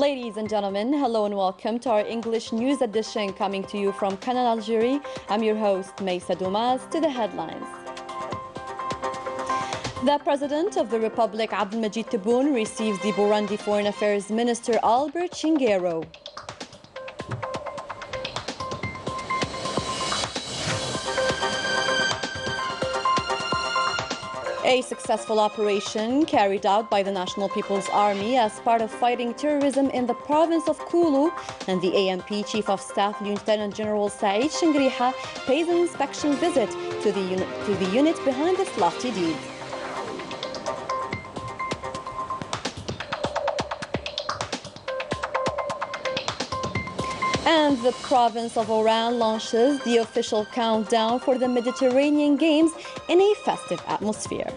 Ladies and gentlemen, hello and welcome to our English news edition coming to you from Canal Algeria. I'm your host, Maysa Doumas. To the headlines. The President of the Republic, Abdelmajid Tebboune, receives the Burundi Foreign Affairs Minister Albert Shingiro. A successful operation carried out by the National People's Army as part of fighting terrorism in the province of Kulu, and the ANP Chief of Staff Lieutenant General Saïd Shingriha pays an inspection visit to the unit behind this lofty deed. And the province of Oran launches the official countdown for the Mediterranean Games in a festive atmosphere.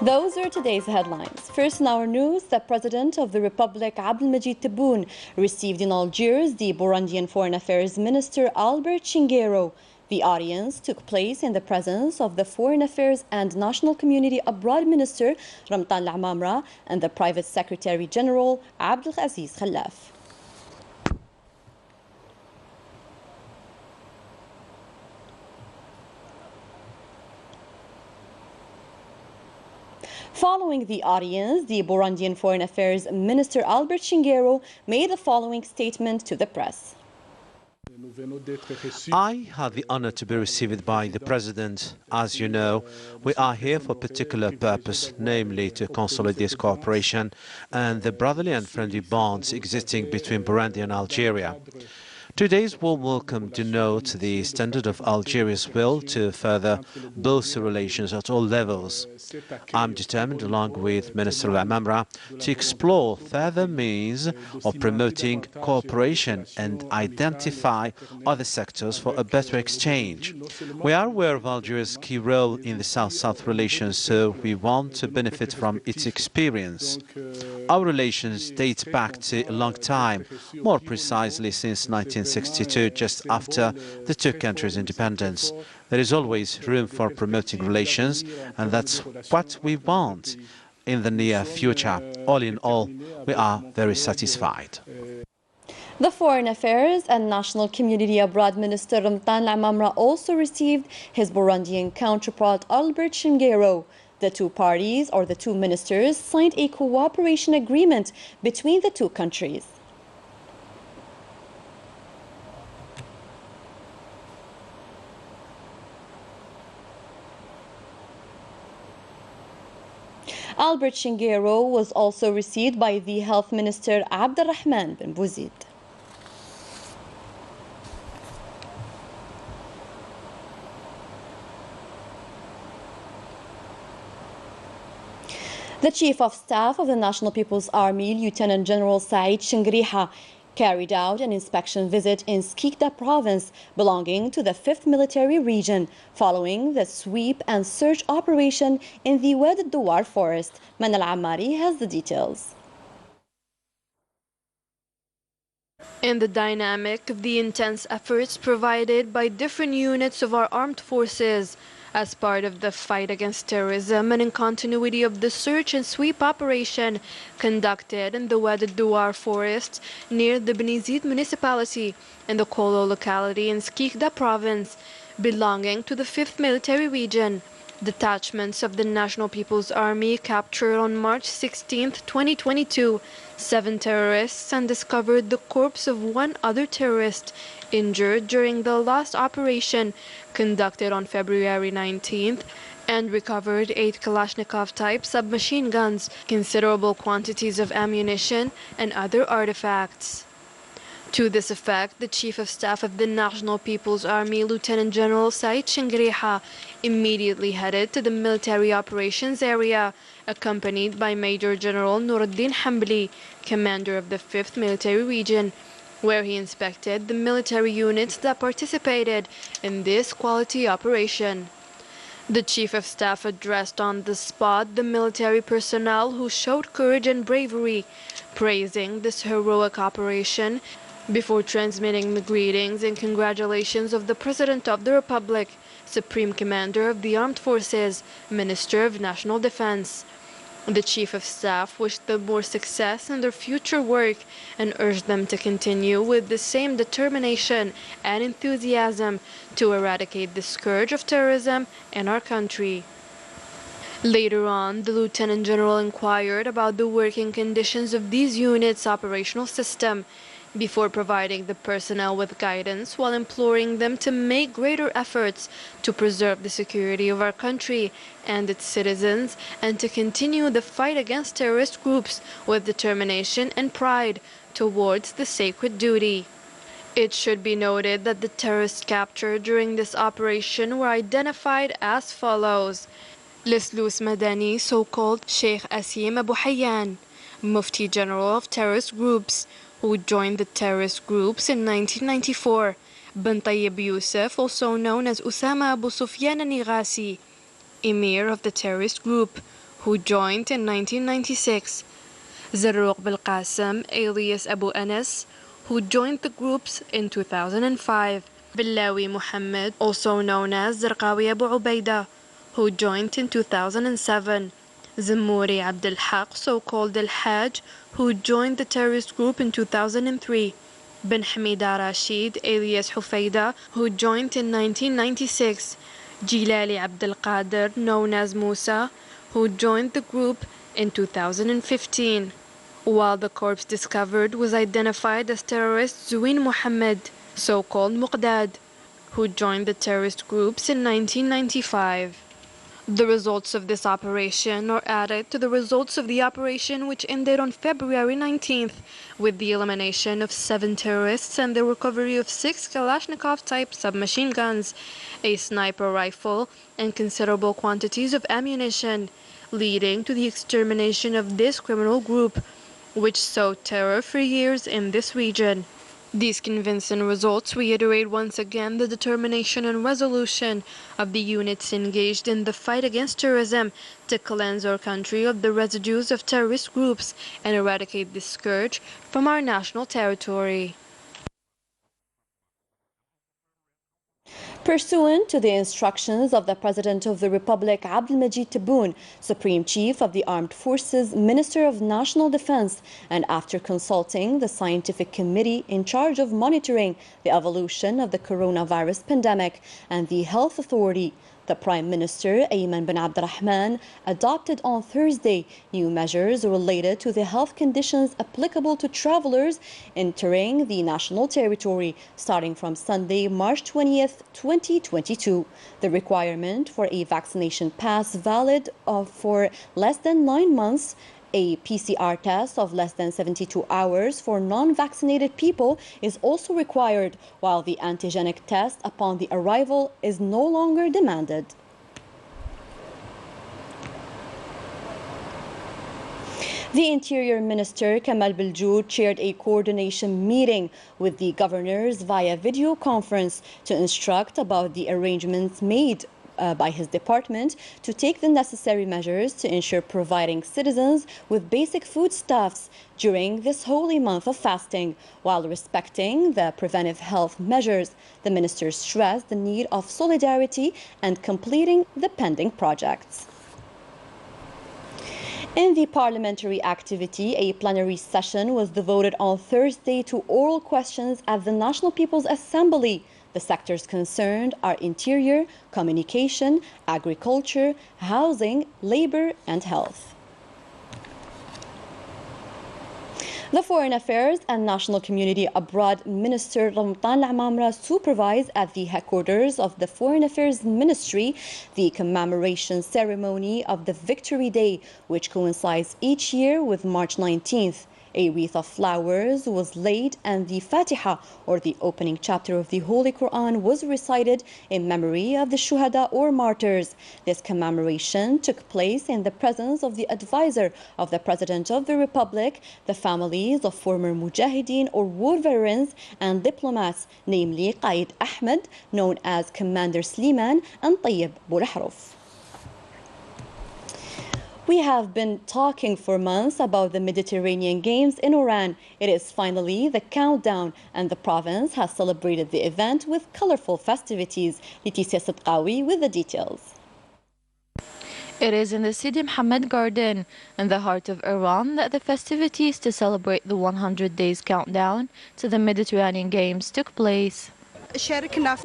Those are today's headlines. First in our news, the President of the Republic, Abdelmajid Tebboune, received in Algiers the Burundian Foreign Affairs Minister Albert Shingiro. The audience took place in the presence of the Foreign Affairs and National Community Abroad Minister Ramtan Al-Amamra and the Private Secretary General Abdelaziz Khalaf. Following the audience, the Burundian Foreign Affairs Minister Albert Shingiro made the following statement to the press. I had the honor to be received by the President. As you know, we are here for a particular purpose, namely to consolidate cooperation and the brotherly and friendly bonds existing between Burundi and Algeria. Today's warm welcome denotes the standard of Algeria's will to further bolster relations at all levels. I'm determined, along with Minister Al-Amamra, to explore further means of promoting cooperation and identify other sectors for a better exchange. We are aware of Algeria's key role in the South-South relations, so we want to benefit from its experience. Our relations date back to a long time, more precisely since 1962, just after the two countries' independence. There is always room for promoting relations, and that's what we want in the near future. All in all, we are very satisfied. The Foreign Affairs and National Community Abroad Minister Ramtan Al-Amamra also received his Burundian counterpart Albert Shingiro. The two parties, or the two ministers, signed a cooperation agreement between the two countries. Albert Shingiro was also received by the Health Minister Abdelrahman bin Bouzid. The Chief of Staff of the National People's Army, Lieutenant General Saïd Shingriha, carried out an inspection visit in Skikda province belonging to the 5th Military Region following the sweep and search operation in the Wad al-Douar forest. Man al-Ammari has the details. In the dynamic of the intense efforts provided by different units of our armed forces as part of the fight against terrorism and in continuity of the search and sweep operation conducted in the Wad al-Douar forest near the Benizid municipality in the Kolo locality in Skikda province belonging to the 5th Military Region. Detachments of the National People's Army captured on March 16, 2022, 7 terrorists and discovered the corpse of 1 other terrorist injured during the last operation conducted on February 19th and recovered 8 Kalashnikov-type submachine guns, considerable quantities of ammunition, and other artifacts. To this effect, the Chief of Staff of the National People's Army, Lieutenant General Saïd Shingriha, immediately headed to the military operations area, accompanied by Major General Nuruddin Hambli, commander of the 5th Military Region, where he inspected the military units that participated in this quality operation. The Chief of Staff addressed on the spot the military personnel who showed courage and bravery, praising this heroic operation before transmitting the greetings and congratulations of the President of the Republic, Supreme Commander of the Armed Forces, Minister of National Defense. The Chief of Staff wished them more success in their future work and urged them to continue with the same determination and enthusiasm to eradicate the scourge of terrorism in our country. Later on, the Lieutenant General inquired about the working conditions of these units' operational system before providing the personnel with guidance while imploring them to make greater efforts to preserve the security of our country and its citizens and to continue the fight against terrorist groups with determination and pride towards the sacred duty. It should be noted that the terrorists captured during this operation were identified as follows: Lislous Madani, so-called Sheikh Asim Abu Hayyan, Mufti General of terrorist groups, who joined the terrorist groups in 1994, bin Tayyib Youssef, also known as Usama Abu Sufyan al-Nighasi, Emir of the terrorist group, who joined in 1996, Zarruq Bil-Qasim, alias Abu Anas, who joined the groups in 2005, Billawi Muhammad, also known as Zarqawi Abu Ubaida, who joined in 2007, Zammouri Abdel Haq, so-called Al-Hajj, who joined the terrorist group in 2003, bin Hamida Rashid, alias Hufayda, who joined in 1996, Jilali Abdel Qadir, known as Musa, who joined the group in 2015, while the corpse discovered was identified as terrorist Zuin Muhammad, so-called Muqdad, who joined the terrorist groups in 1995. The results of this operation are added to the results of the operation which ended on February 19th with the elimination of 7 terrorists and the recovery of 6 Kalashnikov-type submachine guns, a sniper rifle, and considerable quantities of ammunition, leading to the extermination of this criminal group, which sowed terror for years in this region. These convincing results reiterate once again the determination and resolution of the units engaged in the fight against terrorism to cleanse our country of the residues of terrorist groups and eradicate this scourge from our national territory. Pursuant to the instructions of the President of the Republic, Abdelmajid Tebboune, Supreme Chief of the Armed Forces, Minister of National Defense, and after consulting the Scientific Committee in charge of monitoring the evolution of the coronavirus pandemic and the Health Authority, the Prime Minister, Ayman bin Abdurrahman, adopted on Thursday new measures related to the health conditions applicable to travelers entering the national territory starting from Sunday, March 20th, 2022. The requirement for a vaccination pass valid for less than 9 months, a PCR test of less than 72 hours for non-vaccinated people is also required, while the antigenic test upon the arrival is no longer demanded. The Interior Minister, Kamal Beljoud, chaired a coordination meeting with the governors via video conference to instruct about the arrangements made by his department to take the necessary measures to ensure providing citizens with basic foodstuffs during this holy month of fasting, while respecting the preventive health measures. The minister stressed the need of solidarity and completing the pending projects. In the parliamentary activity, a plenary session was devoted on Thursday to oral questions at the National People's Assembly. The sectors concerned are interior, communication, agriculture, housing, labor, and health. The Foreign Affairs and National Community Abroad Minister Ramtan Al-Amamra supervised at the headquarters of the Foreign Affairs Ministry the commemoration ceremony of the Victory Day, which coincides each year with March 19th. A wreath of flowers was laid and the Fatiha, or the opening chapter of the Holy Quran, was recited in memory of the Shuhada or martyrs. This commemoration took place in the presence of the advisor of the President of the Republic, the families of former Mujahideen or war veterans, and diplomats, namely Qaid Ahmed, known as Commander Sliman, and Tayyib Boulahruf. We have been talking for months about the Mediterranean Games in Oran. It is finally the countdown, and the province has celebrated the event with colorful festivities. Leticia Sidqawi with the details. It is in the Sidi Mohammed Garden, in the heart of Iran, that the festivities to celebrate the 100 days countdown to the Mediterranean Games took place.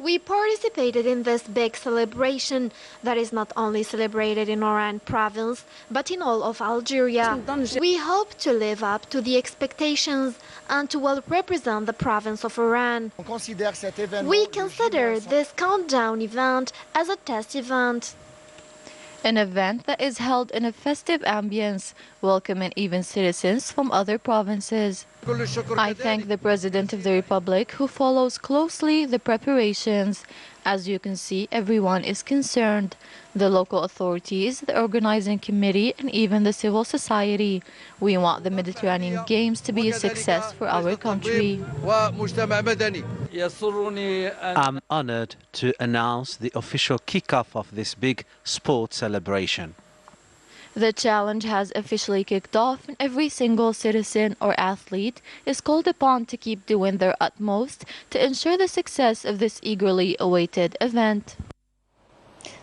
We participated in this big celebration that is not only celebrated in Oran province, but in all of Algeria. We hope to live up to the expectations and to well represent the province of Oran. We consider this countdown event as a test event. An event that is held in a festive ambience, welcoming even citizens from other provinces. I thank the President of the Republic, who follows closely the preparations. As you can see, everyone is concerned. The local authorities, the organizing committee, and even the civil society. We want the Mediterranean Games to be a success for our country. I'm honored to announce the official kickoff of this big sports celebration. The challenge has officially kicked off, and every single citizen or athlete is called upon to keep doing their utmost to ensure the success of this eagerly awaited event.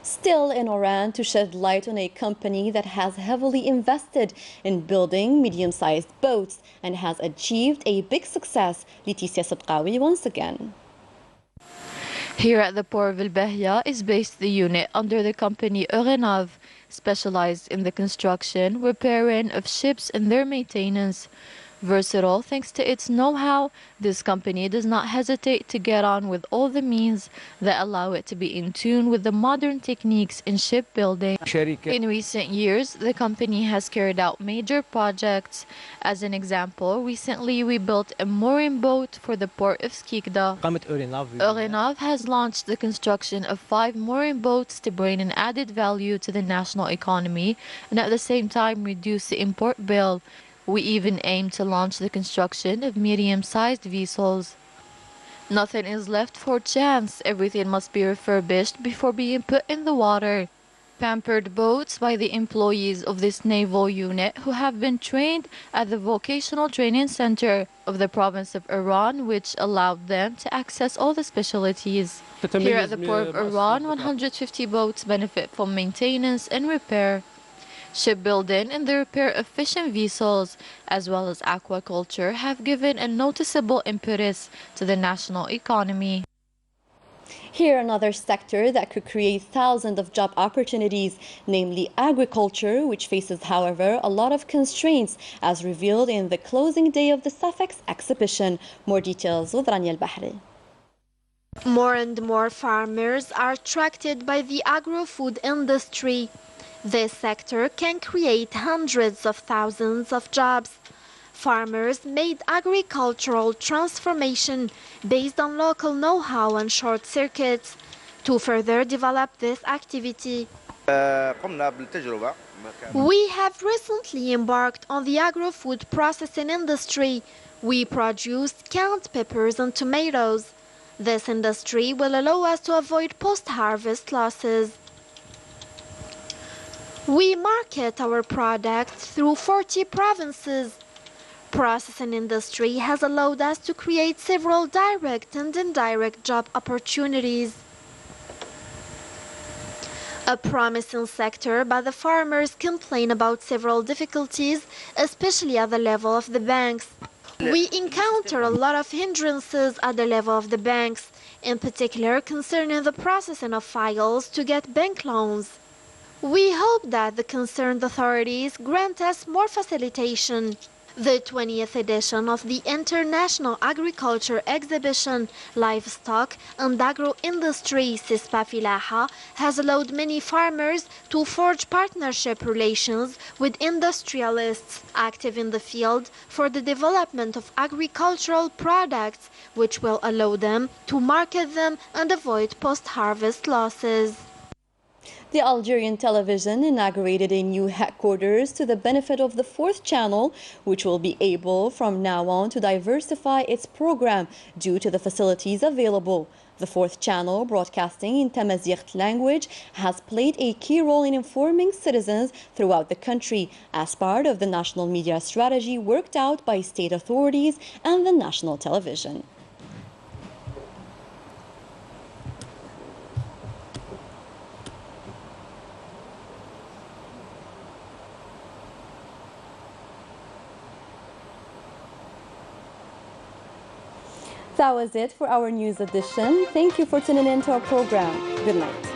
Still in Oran, to shed light on a company that has heavily invested in building medium-sized boats and has achieved a big success. Leticia Sidqawi once again. Here at the Port of El-Bahia is based the unit under the company Eurenav, specialized in the construction, repairing of ships and their maintenance. Versatile thanks to its know-how, this company does not hesitate to get on with all the means that allow it to be in tune with the modern techniques in shipbuilding. In recent years, the company has carried out major projects. As an example, recently we built a mooring boat for the port of Skikda. Eurenav has launched the construction of 5 mooring boats to bring an added value to the national economy and at the same time reduce the import bill. We even aim to launch the construction of medium-sized vessels. Nothing is left for chance. Everything must be refurbished before being put in the water. Pampered boats by the employees of this naval unit who have been trained at the Vocational Training Center of the province of Iran, which allowed them to access all the specialties. Here at the port of Iran, 150 boats benefit from maintenance and repair. Shipbuilding and the repair of fishing vessels, as well as aquaculture, have given a noticeable impetus to the national economy. Here, another sector that could create thousands of job opportunities, namely agriculture, which faces, however, a lot of constraints, as revealed in the closing day of the Safex exhibition. More details with Rania Al-Bahri. More and more farmers are attracted by the agro-food industry. This sector can create hundreds of thousands of jobs. Farmers made agricultural transformation based on local know-how and short circuits to further develop this activity. We have recently embarked on the agro-food processing industry. We produced canned peppers and tomatoes. This industry will allow us to avoid post-harvest losses. We market our products through 40 provinces. Processing industry has allowed us to create several direct and indirect job opportunities. A promising sector, but the farmers complain about several difficulties, especially at the level of the banks. We encounter a lot of hindrances at the level of the banks, in particular concerning the processing of files to get bank loans. We hope that the concerned authorities grant us more facilitation. The 20th edition of the International Agriculture Exhibition, Livestock and Agro-Industry Sispa has allowed many farmers to forge partnership relations with industrialists active in the field for the development of agricultural products, which will allow them to market them and avoid post-harvest losses. The Algerian television inaugurated a new headquarters to the benefit of the 4th channel, which will be able from now on to diversify its program due to the facilities available. The fourth channel, broadcasting in Tamazight language, has played a key role in informing citizens throughout the country as part of the national media strategy worked out by state authorities and the national television. That was it for our news edition. Thank you for tuning in to our program. Good night.